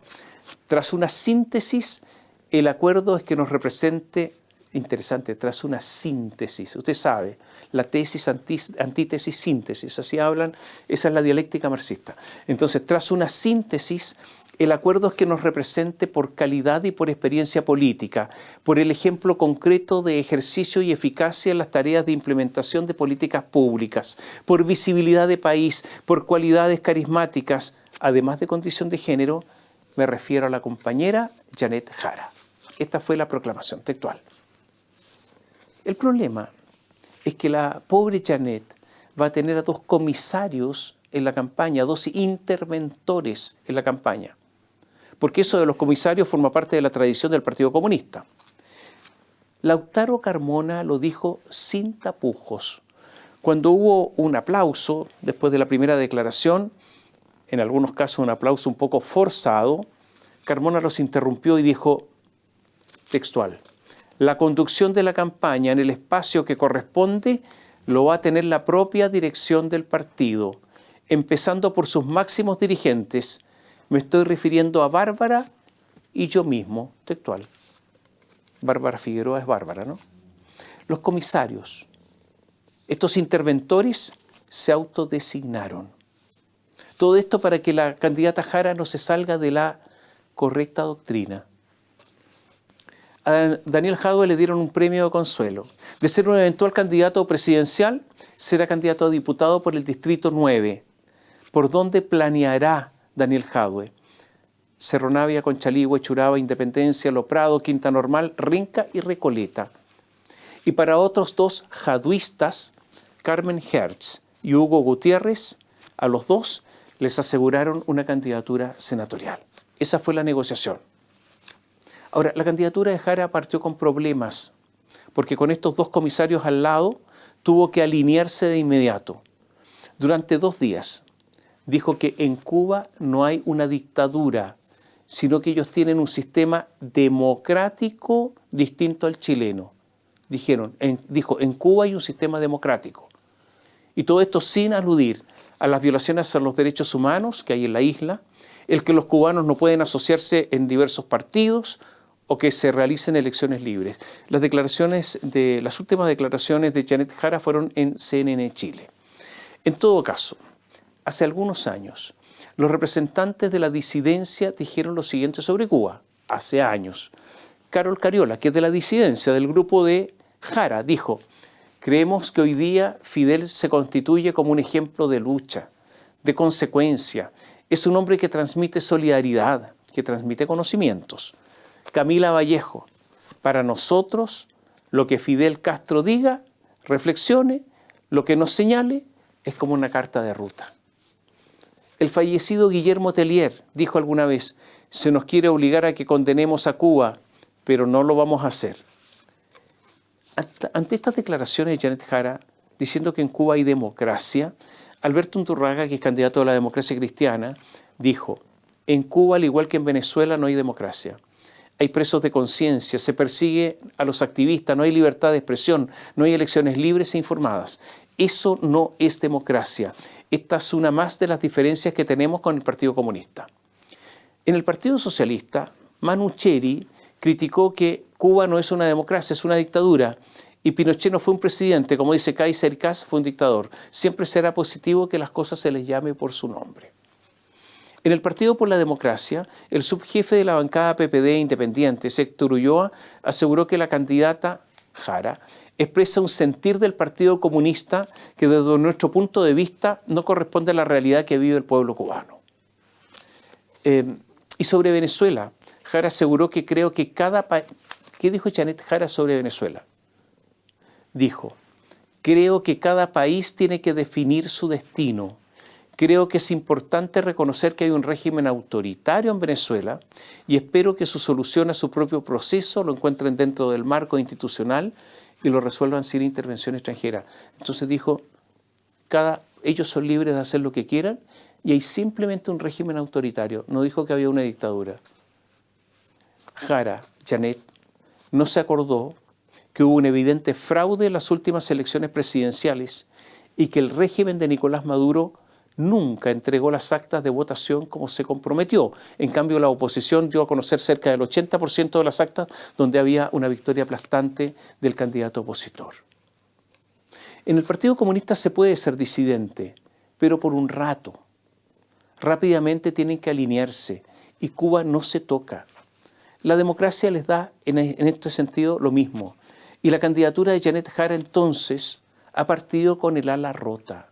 Tras una síntesis, el acuerdo es que nos represente, interesante, tras una síntesis. Usted sabe, la tesis, antítesis, síntesis, así hablan, esa es la dialéctica marxista. Entonces, tras una síntesis, el acuerdo es que nos represente por calidad y por experiencia política, por el ejemplo concreto de ejercicio y eficacia en las tareas de implementación de políticas públicas, por visibilidad de país, por cualidades carismáticas, además de condición de género, me refiero a la compañera Janet Jara. Esta fue la proclamación textual. El problema es que la pobre Janet va a tener a 2 comisarios en la campaña, 2 interventores en la campaña, porque eso de los comisarios forma parte de la tradición del Partido Comunista. Lautaro Carmona lo dijo sin tapujos. Cuando hubo un aplauso después de la primera declaración, en algunos casos un aplauso un poco forzado, Carmona los interrumpió y dijo, textual, la conducción de la campaña en el espacio que corresponde lo va a tener la propia dirección del partido, empezando por sus máximos dirigentes. Me estoy refiriendo a Bárbara y yo mismo, textual. Bárbara Figueroa es Bárbara, ¿no? Los comisarios, estos interventores, se autodesignaron. Todo esto para que la candidata Jara no se salga de la correcta doctrina. A Daniel Jadwe le dieron un premio de consuelo. De ser un eventual candidato presidencial, será candidato a diputado por el Distrito 9. ¿Por dónde planeará Daniel Jadwe? Cerro Navia, Conchalí, Churaba, Independencia, Lo Prado, Quinta Normal, Rinca y Recoleta. Y para otros 2 jadwistas, Carmen Hertz y Hugo Gutiérrez, a los 2 les aseguraron una candidatura senatorial. Esa fue la negociación. Ahora, la candidatura de Jara partió con problemas, porque con estos 2 comisarios al lado tuvo que alinearse de inmediato. durante 2 días. Dijo que en Cuba no hay una dictadura, sino que ellos tienen un sistema democrático distinto al chileno. Dijo, en Cuba hay un sistema democrático. Y todo esto sin aludir a las violaciones a los derechos humanos que hay en la isla, el que los cubanos no pueden asociarse en diversos partidos o que se realicen elecciones libres. Las últimas declaraciones de Janet Jara fueron en CNN Chile. En todo caso, hace algunos años, los representantes de la disidencia dijeron lo siguiente sobre Cuba. Hace años. Carol Cariola, que es de la disidencia del grupo de Jara, dijo: creemos que hoy día Fidel se constituye como un ejemplo de lucha, de consecuencia. Es un hombre que transmite solidaridad, que transmite conocimientos. Camila Vallejo: para nosotros, lo que Fidel Castro diga, reflexione, lo que nos señale, es como una carta de ruta. El fallecido Guillermo Tellier dijo alguna vez: se nos quiere obligar a que condenemos a Cuba, pero no lo vamos a hacer. Ante estas declaraciones de Janet Jara, diciendo que en Cuba hay democracia, Alberto Unturraga, que es candidato a la democracia cristiana, dijo: en Cuba, al igual que en Venezuela, no hay democracia. Hay presos de conciencia, se persigue a los activistas, no hay libertad de expresión, no hay elecciones libres e informadas. Eso no es democracia. Esta es una más de las diferencias que tenemos con el Partido Comunista. En el Partido Socialista, Manu Cheri criticó que Cuba no es una democracia, es una dictadura. Y Pinochet no fue un presidente, como dice Kaiser Kass, fue un dictador. Siempre será positivo que las cosas se les llame por su nombre. En el Partido por la Democracia, el subjefe de la bancada PPD independiente, Héctor Ulloa, aseguró que la candidata Jara expresa un sentir del Partido Comunista que desde nuestro punto de vista no corresponde a la realidad que vive el pueblo cubano. Y sobre Venezuela, Jara aseguró que creo que cada país... ¿Qué dijo Janet Jara sobre Venezuela? Dijo: creo que cada país tiene que definir su destino. Creo que es importante reconocer que hay un régimen autoritario en Venezuela y espero que su solución a su propio proceso lo encuentren dentro del marco institucional y lo resuelvan sin intervención extranjera. Entonces dijo, ellos son libres de hacer lo que quieran y hay simplemente un régimen autoritario. No dijo que había una dictadura. Jara, Janet, no se acordó que hubo un evidente fraude en las últimas elecciones presidenciales y que el régimen de Nicolás Maduro nunca entregó las actas de votación como se comprometió. En cambio, la oposición dio a conocer cerca del 80% de las actas donde había una victoria aplastante del candidato opositor. En el Partido Comunista se puede ser disidente, pero por un rato. Rápidamente tienen que alinearse y Cuba no se toca. La democracia les da en este sentido lo mismo. Y la candidatura de Janet Jara entonces ha partido con el ala rota,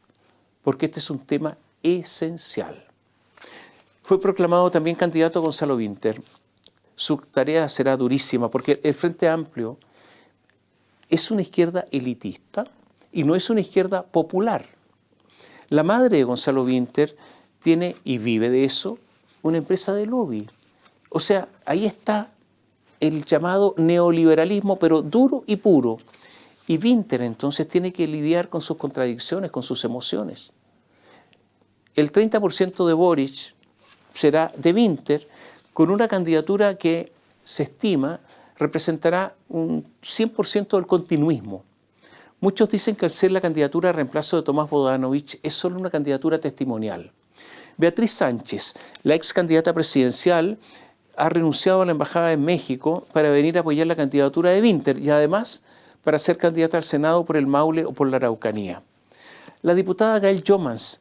porque este es un tema esencial. Fue proclamado también candidato Gonzalo Vinter. Su tarea será durísima, porque el Frente Amplio es una izquierda elitista y no es una izquierda popular. La madre de Gonzalo Vinter tiene, y vive de eso, una empresa de lobby. O sea, ahí está el llamado neoliberalismo, pero duro y puro. Y Vinter entonces tiene que lidiar con sus contradicciones, con sus emociones. El 30% de Boric será de Vinter, con una candidatura que se estima representará un 100% del continuismo. Muchos dicen que al ser la candidatura de reemplazo de Tomás Bodanovich es solo una candidatura testimonial. Beatriz Sánchez, la ex candidata presidencial, ha renunciado a la embajada en México para venir a apoyar la candidatura de Vinter y además para ser candidata al Senado por el Maule o por la Araucanía. La diputada Gail Jomans,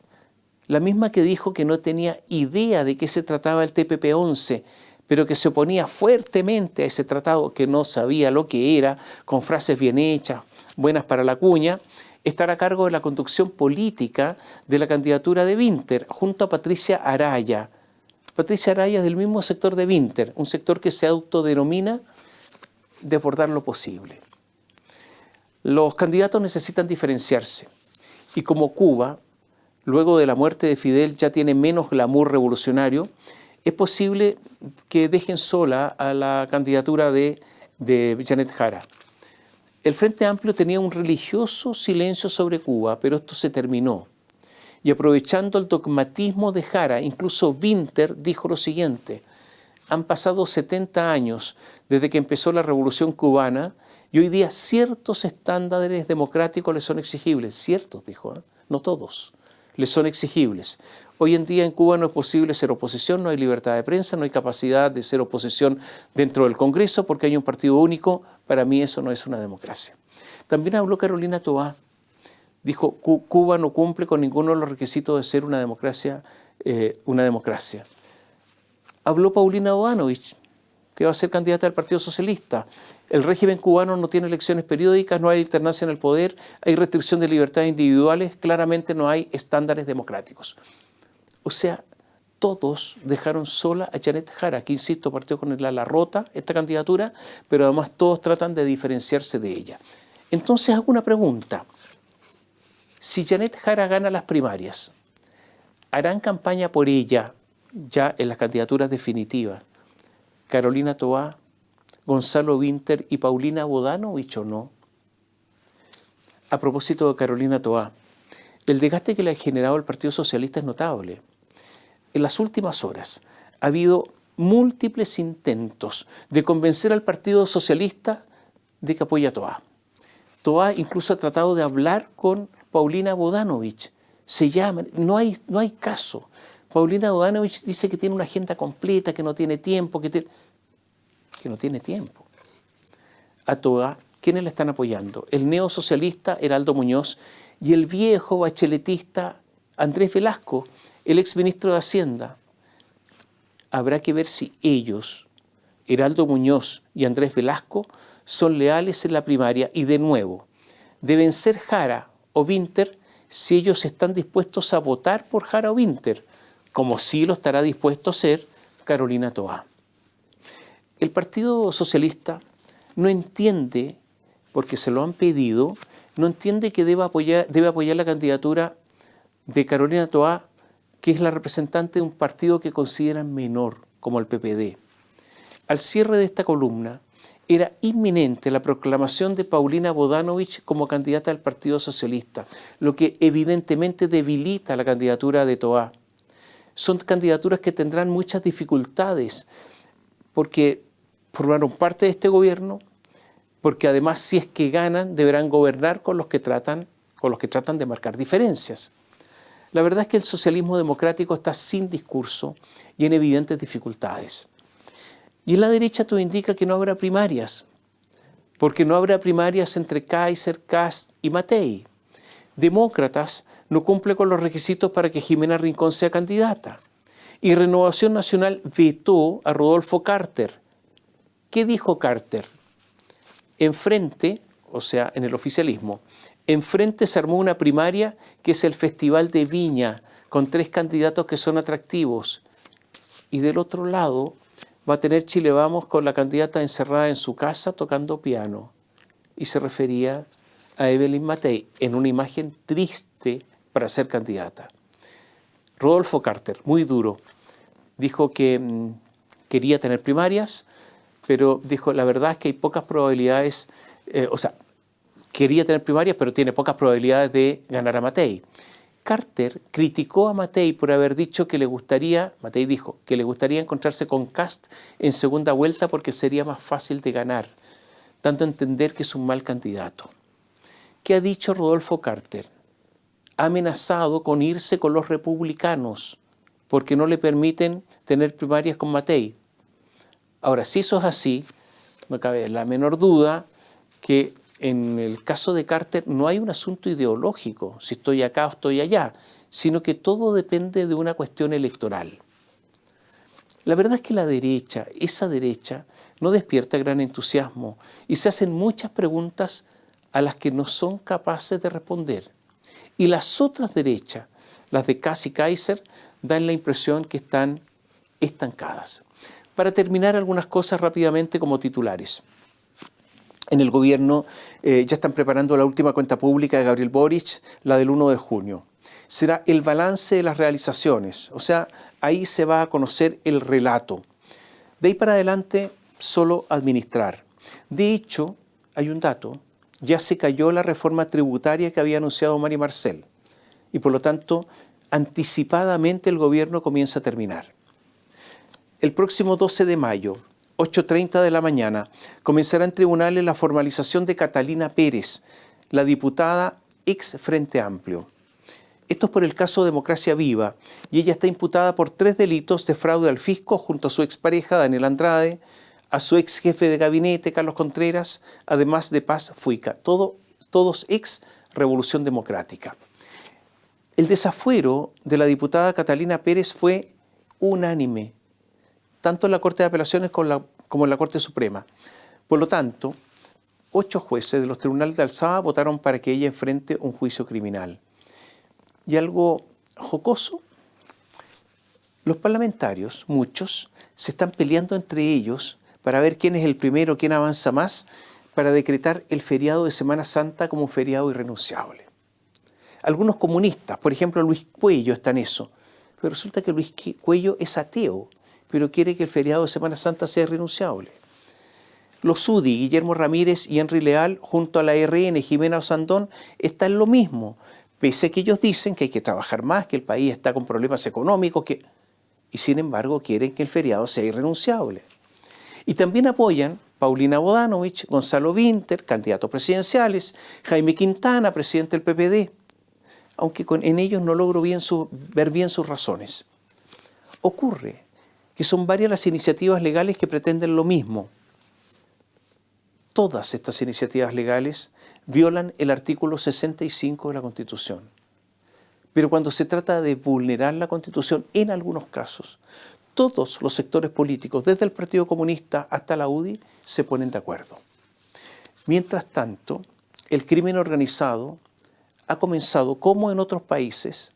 la misma que dijo que no tenía idea de qué se trataba el TPP-11, pero que se oponía fuertemente a ese tratado, que no sabía lo que era, con frases bien hechas, buenas para la cuña, estará a cargo de la conducción política de la candidatura de Vinter, junto a Patricia Araya. Patricia Araya es del mismo sector de Vinter, un sector que se autodenomina desbordar lo posible. Los candidatos necesitan diferenciarse, y como Cuba, luego de la muerte de Fidel, ya tiene menos glamour revolucionario, es posible que dejen sola a la candidatura de Janet Jara. El Frente Amplio tenía un religioso silencio sobre Cuba, pero esto se terminó. Y aprovechando el dogmatismo de Jara, incluso Winter dijo lo siguiente: han pasado 70 años desde que empezó la Revolución Cubana y hoy día ciertos estándares democráticos les son exigibles. Ciertos, dijo, no todos, les son exigibles. Hoy en día en Cuba no es posible ser oposición, no hay libertad de prensa, no hay capacidad de ser oposición dentro del Congreso porque hay un partido único. Para mí eso no es una democracia. También habló Carolina Toá. Dijo, Cuba no cumple con ninguno de los requisitos de ser una democracia. Habló Paulina Bodanovich, que va a ser candidata del Partido Socialista. El régimen cubano no tiene elecciones periódicas, no hay alternancia en el poder, hay restricción de libertades individuales, claramente no hay estándares democráticos. O sea, todos dejaron sola a Janet Jara, que insisto, partió con el ala rota esta candidatura, pero además todos tratan de diferenciarse de ella. Entonces hago una pregunta. Si Janet Jara gana las primarias, ¿harán campaña por ella ya en las candidaturas definitivas Carolina Toá, Gonzalo Winter y Paulina Bodanovich o no? A propósito de Carolina Toá, el desgaste que le ha generado el Partido Socialista es notable. En las últimas horas ha habido múltiples intentos de convencer al Partido Socialista de que apoya a Toá. Toá incluso ha tratado de hablar con Paulina Bodanovich. Se llaman, no hay caso. Paulina Bodanovich dice que tiene una agenda completa, que no tiene tiempo, que no tiene tiempo. A Toá, ¿quiénes la están apoyando? El neosocialista Heraldo Muñoz y el viejo bacheletista Andrés Velasco, el exministro de Hacienda. Habrá que ver si ellos, Heraldo Muñoz y Andrés Velasco, son leales en la primaria y de nuevo, deben ser Jara o Winter si ellos están dispuestos a votar por Jara o Winter, como sí lo estará dispuesto a ser Carolina Toá. El Partido Socialista no entiende, porque se lo han pedido, no entiende que debe apoyar la candidatura de Carolina Toá, que es la representante de un partido que consideran menor, como el PPD. Al cierre de esta columna, era inminente la proclamación de Paulina Bodanovich como candidata del Partido Socialista, lo que evidentemente debilita la candidatura de Toá. Son candidaturas que tendrán muchas dificultades porque formaron parte de este gobierno, porque además si es que ganan deberán gobernar con los que tratan de marcar diferencias. La verdad es que el socialismo democrático está sin discurso y en evidentes dificultades. Y en la derecha todo indica que no habrá primarias, porque no habrá primarias entre Kaiser, Kast y Matei. Demócratas no cumple con los requisitos para que Jimena Rincón sea candidata. Y Renovación Nacional vetó a Rodolfo Carter. ¿Qué dijo Carter? Enfrente, o sea, en el oficialismo, enfrente se armó una primaria que es el Festival de Viña, con 3 candidatos que son atractivos. Y del otro lado va a tener Chile Vamos con la candidata encerrada en su casa tocando piano. Y se refería a Evelyn Matei en una imagen triste para ser candidata. Rodolfo Carter, muy duro, dijo que quería tener primarias, pero dijo, la verdad es que hay pocas probabilidades, quería tener primarias, pero tiene pocas probabilidades de ganar a Matei. Carter criticó a Matei por haber dicho que Matei dijo que le gustaría encontrarse con Kast en segunda vuelta porque sería más fácil de ganar, dando a entender que es un mal candidato. ¿Qué ha dicho Rodolfo Carter? Ha amenazado con irse con los republicanos porque no le permiten tener primarias con Matei. Ahora, si eso es así, no cabe la menor duda que en el caso de Carter no hay un asunto ideológico, si estoy acá o estoy allá, sino que todo depende de una cuestión electoral. La verdad es que esa derecha, no despierta gran entusiasmo y se hacen muchas preguntas a las que no son capaces de responder. Y las otras derechas, las de Kast y Kaiser, dan la impresión que están estancadas. Para terminar, algunas cosas rápidamente como titulares. En el gobierno ya están preparando la última cuenta pública de Gabriel Boric, la del 1 de junio. Será el balance de las realizaciones, o sea, ahí se va a conocer el relato. De ahí para adelante, solo administrar. De hecho, hay un dato, ya se cayó la reforma tributaria que había anunciado Mari Marcel y por lo tanto anticipadamente el gobierno comienza a terminar. El próximo 12 de mayo, 8:30 de la mañana, comenzará en tribunales la formalización de Catalina Pérez, la diputada ex Frente Amplio. Esto es por el caso Democracia Viva, y ella está imputada por 3 delitos de fraude al fisco junto a su expareja Daniel Andrade, a su ex jefe de gabinete Carlos Contreras, además de Paz Fuica, todos ex Revolución Democrática. El desafuero de la diputada Catalina Pérez fue unánime, tanto en la Corte de Apelaciones como en la Corte Suprema. Por lo tanto, 8 jueces de los tribunales de alzada votaron para que ella enfrente un juicio criminal. Y algo jocoso, los parlamentarios, muchos, se están peleando entre ellos para ver quién es el primero, quién avanza más, para decretar el feriado de Semana Santa como un feriado irrenunciable. Algunos comunistas, por ejemplo Luis Cuello, está en eso, pero resulta que Luis Cuello es ateo, pero quiere que el feriado de Semana Santa sea irrenunciable. Los UDI, Guillermo Ramírez y Henry Leal, junto a la RN, Jimena Osandón, están en lo mismo, pese a que ellos dicen que hay que trabajar más, que el país está con problemas económicos, y sin embargo quieren que el feriado sea irrenunciable. Y también apoyan Paulina Bodanovich, Gonzalo Vinter, candidatos presidenciales, Jaime Quintana, presidente del PPD, aunque en ellos no logro ver bien sus razones. Ocurre que son varias las iniciativas legales que pretenden lo mismo. Todas estas iniciativas legales violan el artículo 65 de la Constitución. Pero cuando se trata de vulnerar la Constitución, en algunos casos, todos los sectores políticos, desde el Partido Comunista hasta la UDI, se ponen de acuerdo. Mientras tanto, el crimen organizado ha comenzado, como en otros países,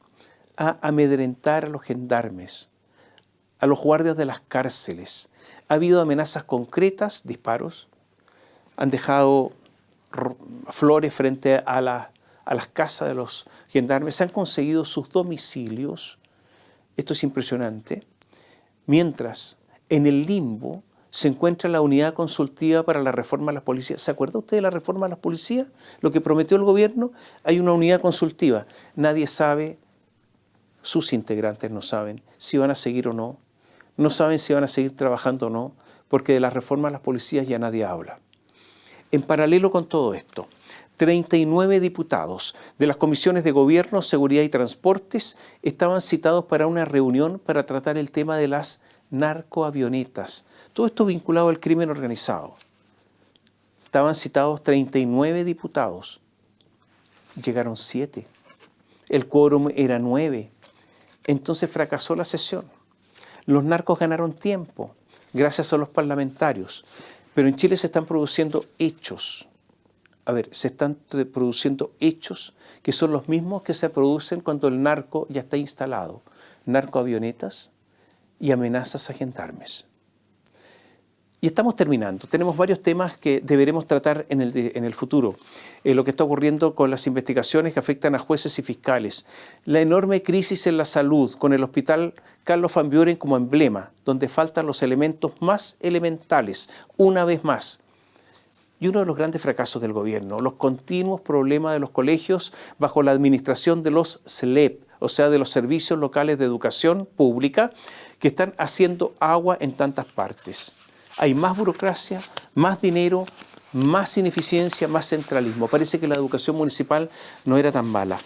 a amedrentar a los gendarmes, a los guardias de las cárceles. Ha habido amenazas concretas, disparos, han dejado flores frente a las casas de los gendarmes, se han conseguido sus domicilios. Esto es impresionante. Mientras, en el limbo se encuentra la unidad consultiva para la reforma a las policías. ¿Se acuerda usted de la reforma a las policías? Lo que prometió el gobierno, hay una unidad consultiva. Nadie sabe, sus integrantes no saben si van a seguir o no. No saben si van a seguir trabajando o no, porque de la reforma a las policías ya nadie habla. En paralelo con todo esto, 39 diputados de las comisiones de Gobierno, Seguridad y Transportes estaban citados para una reunión para tratar el tema de las narcoavionetas. Todo esto vinculado al crimen organizado. Estaban citados 39 diputados. Llegaron 7. El quórum era 9. Entonces fracasó la sesión. Los narcos ganaron tiempo gracias a los parlamentarios. Pero en Chile se están produciendo hechos. Se están produciendo hechos que son los mismos que se producen cuando el narco ya está instalado. Narcoavionetas y amenazas a gendarmes. Y estamos terminando. Tenemos varios temas que deberemos tratar en el futuro. Lo que está ocurriendo con las investigaciones que afectan a jueces y fiscales. La enorme crisis en la salud con el hospital Carlos Van Buren como emblema, donde faltan los elementos más elementales, una vez más. Y uno de los grandes fracasos del gobierno, los continuos problemas de los colegios bajo la administración de los SLEP, o sea, de los Servicios Locales de Educación Pública, que están haciendo agua en tantas partes. Hay más burocracia, más dinero, más ineficiencia, más centralismo. Parece que la educación municipal no era tan mala.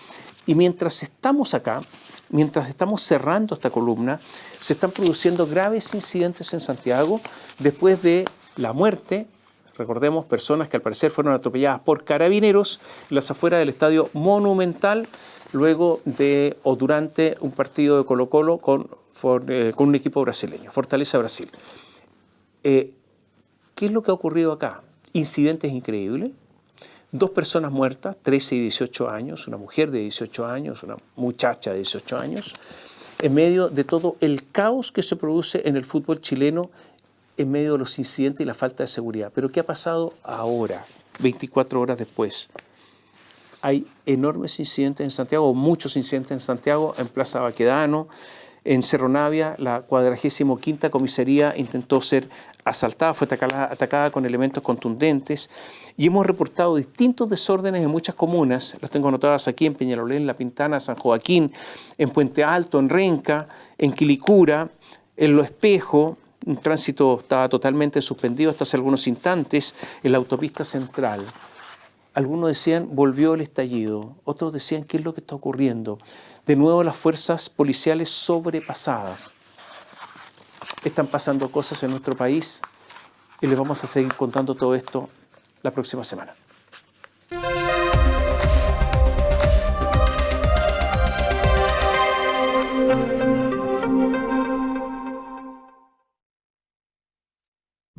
Y mientras estamos acá, mientras estamos cerrando esta columna, se están produciendo graves incidentes en Santiago después de la muerte, recordemos, personas que al parecer fueron atropelladas por carabineros en las afueras del Estadio Monumental, luego de o durante un partido de Colo-Colo con un equipo brasileño, Fortaleza Brasil. ¿Qué es lo que ha ocurrido acá? Incidentes increíbles. 2 personas muertas, 13 y 18 años, una mujer de 18 años, una muchacha de 18 años, en medio de todo el caos que se produce en el fútbol chileno, en medio de los incidentes y la falta de seguridad. Pero ¿qué ha pasado ahora, 24 horas después? Hay enormes incidentes en Santiago, muchos incidentes en Santiago, en Plaza Baquedano, En Cerro Navia, la 45ª comisaría intentó ser asaltada, fue atacada con elementos contundentes, y hemos reportado distintos desórdenes en muchas comunas, las tengo anotadas aquí en Peñalolén, La Pintana, San Joaquín, en Puente Alto, en Renca, en Quilicura, en Lo Espejo. Un tránsito estaba totalmente suspendido hasta hace algunos instantes en la autopista central. Algunos decían, volvió el estallido. Otros decían, ¿qué es lo que está ocurriendo? De nuevo las fuerzas policiales sobrepasadas. Están pasando cosas en nuestro país y les vamos a seguir contando todo esto la próxima semana.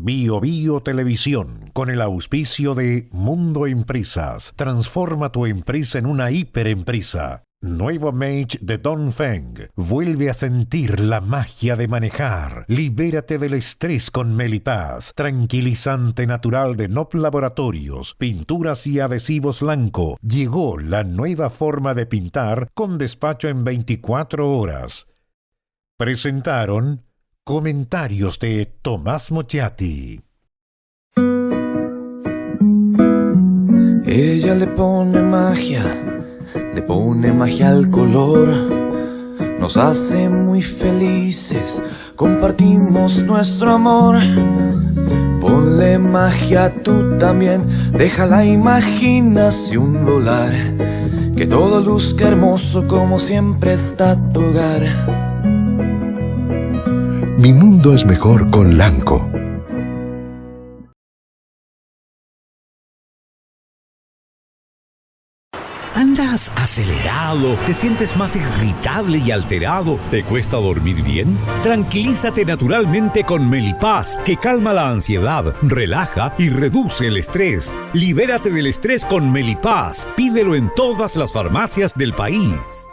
Bio Bio Televisión, con el auspicio de Mundo Empresas, transforma tu empresa en una hiperempresa. Nuevo Mage de Dongfeng, vuelve a sentir la magia de manejar. Libérate del estrés con Melipaz, tranquilizante natural de Nop Laboratorios, pinturas y adhesivos Lanco. Llegó la nueva forma de pintar con despacho en 24 horas. Presentaron comentarios de Tomás Mochiati. Ella le pone magia al color, nos hace muy felices, compartimos nuestro amor. Ponle magia tú también, deja la imaginación volar, que todo luzca hermoso como siempre está tu hogar. Mi mundo es mejor con Lanco. ¿Andas acelerado? ¿Te sientes más irritable y alterado? ¿Te cuesta dormir bien? Tranquilízate naturalmente con Melipaz, que calma la ansiedad, relaja y reduce el estrés. Libérate del estrés con Melipaz. Pídelo en todas las farmacias del país.